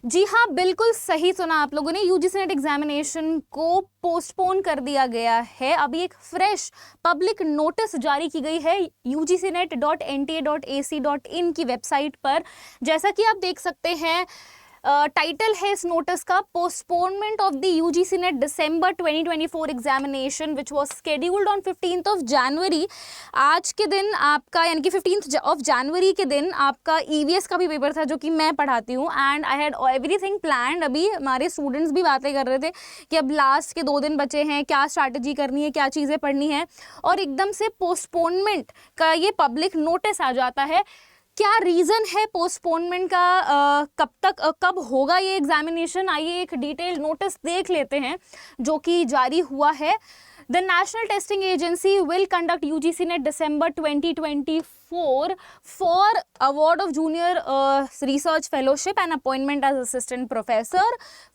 जी हाँ, बिल्कुल सही सुना आप लोगों ने। यूजीसी नेट एग्जामिनेशन को पोस्टपोन कर दिया गया है। अभी एक फ्रेश पब्लिक नोटिस जारी की गई है ugcnet.nta.ac.in की वेबसाइट पर। जैसा कि आप देख सकते हैं, टाइटल है इस नोटिस का, postponement of the UGC net December 2024 examination which was scheduled on 15th of January. आज के दिन आपका यानी कि 15th ऑफ जनवरी के दिन आपका ईवीएस का भी पेपर था जो कि मैं पढ़ाती हूँ, and I had everything planned. अभी हमारे स्टूडेंट्स भी बातें कर रहे थे कि अब लास्ट के 2 दिन बचे हैं, क्या स्ट्रैटेजी करनी है, क्या चीज़ें पढ़नी है, और एकदम से पोस्टपोनमेंट का ये पब्लिक नोटिस आ जाता है। क्या रीज़न है पोस्टपोनमेंट का, कब तक कब होगा ये एग्जामिनेशन, आइए एक डिटेल नोटिस देख लेते हैं जो कि जारी हुआ है। The National Testing Agency will conduct UGC NET December 2024 for award of junior research fellowship and appointment as assistant professor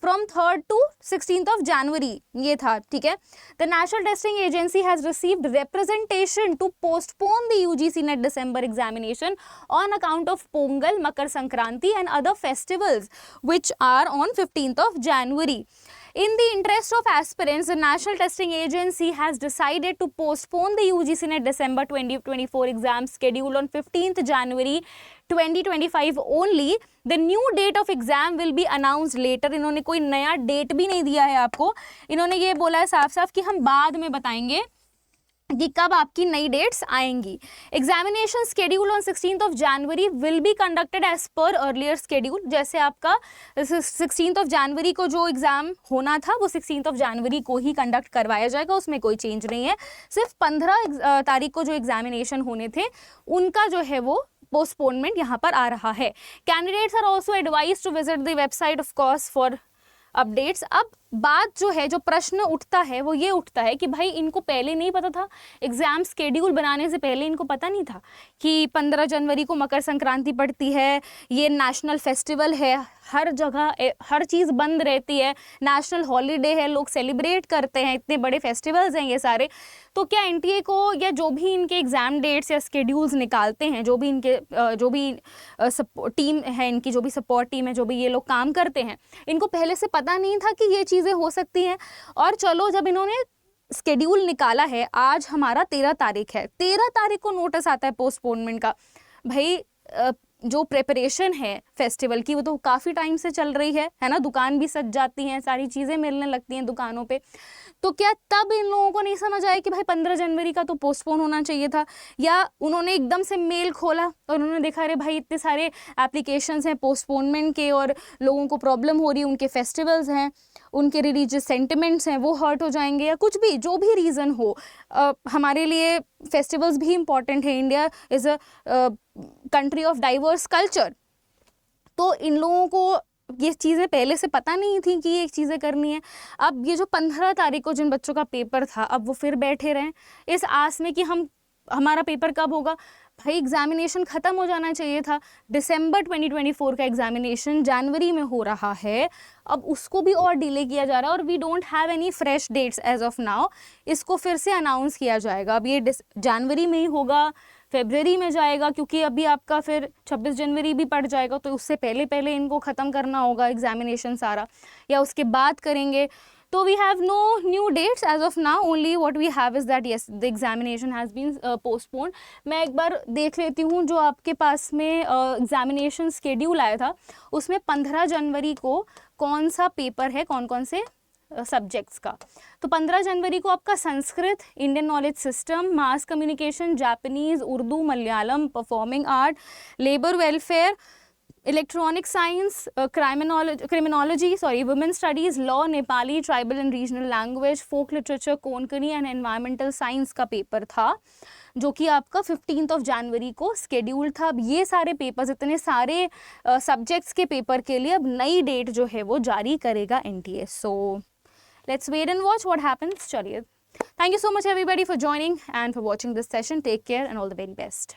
from 3rd to 16th of January। ये था, ठीक है। The National Testing Agency has received representation to postpone the UGC NET December examination on account of Pongal, Makar Sankranti and other festivals which are on 15th of January। In the interest of aspirants, the National Testing Agency has decided to postpone the UGC NET December 2024 exam scheduled on 15th January 2025 only. The new date of exam will be announced later। इन्होंने कोई नया date भी नहीं दिया है आपको, इन्होंने ये बोला है साफ साफ कि हम बाद में बताएंगे कि कब आपकी नई डेट्स आएंगी। Examination schedule on 16th of January will be conducted as per earlier schedule. जैसे आपका 16th ऑफ जनवरी को जो एग्जाम होना था वो 16th ऑफ जनवरी को ही कंडक्ट करवाया जाएगा, उसमें कोई चेंज नहीं है। सिर्फ 15 तारीख को जो एग्जामिनेशन होने थे उनका जो है वो पोस्टपोनमेंट यहाँ पर आ रहा है। Candidates are also advise to visit the website of course for updates. अब बात जो है, जो प्रश्न उठता है वो ये उठता है कि भाई इनको पहले नहीं पता था, एग्जाम स्केड्यूल बनाने से पहले इनको पता नहीं था कि 15 जनवरी को मकर संक्रांति पड़ती है, ये नेशनल फेस्टिवल है, हर जगह हर चीज़ बंद रहती है, नेशनल हॉलीडे है, लोग सेलिब्रेट करते हैं, इतने बड़े फेस्टिवल्स हैं ये सारे। तो क्या एनटीए को या जो भी इनके एग्ज़ाम डेट्स या स्केड्यूल्स निकालते हैं, जो भी इनके जो भी टीम है इनकी, जो भी सपोर्ट टीम है, जो भी ये लोग काम करते हैं, इनको पहले से पता नहीं था कि ये चीज़ें हो सकती हैं। और चलो जब इन्होंने स्केड्यूल निकाला है, आज हमारा 13 तारीख है, 13 तारीख को नोटिस आता है पोस्टपोनमेंट का। भाई जो प्रिपरेशन है फेस्टिवल की वो तो काफ़ी टाइम से चल रही है ना, दुकान भी सज जाती हैं, सारी चीज़ें मिलने लगती हैं दुकानों पे। तो क्या तब इन लोगों को नहीं समझ आया कि भाई 15 जनवरी का तो पोस्टपोन होना चाहिए था, या उन्होंने एकदम से मेल खोला और उन्होंने देखा अरे भाई इतने सारे एप्लीकेशंस हैं पोस्टपोनमेंट के और लोगों को प्रॉब्लम हो रही है, उनके फेस्टिवल्स हैं, उनके रिलीजियस सेंटिमेंट्स हैं, वो हर्ट हो जाएंगे, या कुछ भी जो भी रीज़न हो। हमारे लिए फेस्टिवल्स भी इम्पॉर्टेंट है, India is a country of diverse culture. तो इन लोगों को ये चीज़ें पहले से पता नहीं थी कि ये चीज़ें करनी है। अब ये जो 15 तारीख को जिन बच्चों का पेपर था, अब वो फिर बैठे रहें इस आस में कि हमारा पेपर कब होगा। भाई एग्जामिनेशन ख़त्म हो जाना चाहिए था। दिसंबर 2024 का एग्जामिनेशन जनवरी में हो रहा है, अब उसको भी और डिले किया जा रहा है, और we don't have any fresh dates as of now. इसको फिर से अनाउंस किया जाएगा। अब ये जनवरी में ही होगा, फरवरी में जाएगा, क्योंकि अभी आपका फिर 26 जनवरी भी पड़ जाएगा, तो उससे पहले पहले इनको ख़त्म करना होगा एग्जामिनेशन सारा, या उसके बाद करेंगे। तो we have no new dates as of now, only what we have is that yes, the examination has been postponed। मैं एक बार देख लेती हूँ जो आपके पास में एग्जामिनेशन स्केड्यूल आया था, उसमें 15 जनवरी को कौन सा पेपर है, कौन कौन से सब्जेक्ट्स का। तो 15 जनवरी को आपका Sanskrit, Indian knowledge system, mass communication, Japanese, Urdu, Malayalam, performing art, labour welfare, electronic science, criminology, women studies, law, Nepali, tribal and regional language, folk literature, Konkani and environmental science का पेपर था, जो कि आपका 15th ऑफ जनवरी को स्केड्यूल था। अब ये सारे पेपर्स, इतने सारे सब्जेक्ट्स के पेपर के लिए अब नई डेट जो है वो जारी करेगा NTA. So let's wait and watch what happens. चलिए, thank you so much everybody for joining and for watching this session. Take care and all the very best.